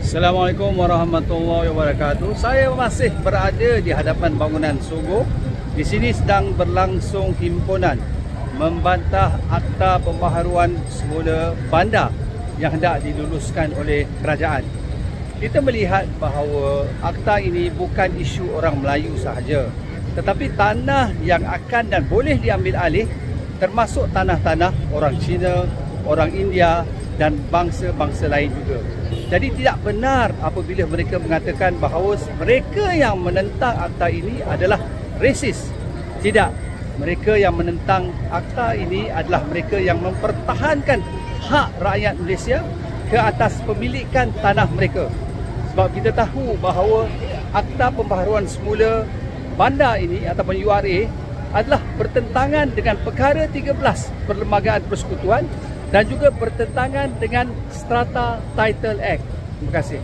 Assalamualaikum warahmatullahi wabarakatuh. Saya masih berada di hadapan bangunan Sogo. Di sini sedang berlangsung himpunan membantah Akta Pembaharuan Semula Bandar yang hendak diluluskan oleh kerajaan. Kita melihat bahawa akta ini bukan isu orang Melayu sahaja, tetapi tanah yang akan dan boleh diambil alih termasuk tanah-tanah orang Cina, orang India dan bangsa-bangsa lain juga. Jadi tidak benar apabila mereka mengatakan bahawa mereka yang menentang akta ini adalah resis. Tidak. Mereka yang menentang akta ini adalah mereka yang mempertahankan hak rakyat Malaysia ke atas pemilikan tanah mereka. Sebab kita tahu bahawa Akta Pembaharuan Semula Bandar ini ataupun URA adalah bertentangan dengan perkara 13 Perlembagaan Persekutuan dan juga bertentangan dengan Strata Title Act. Terima kasih.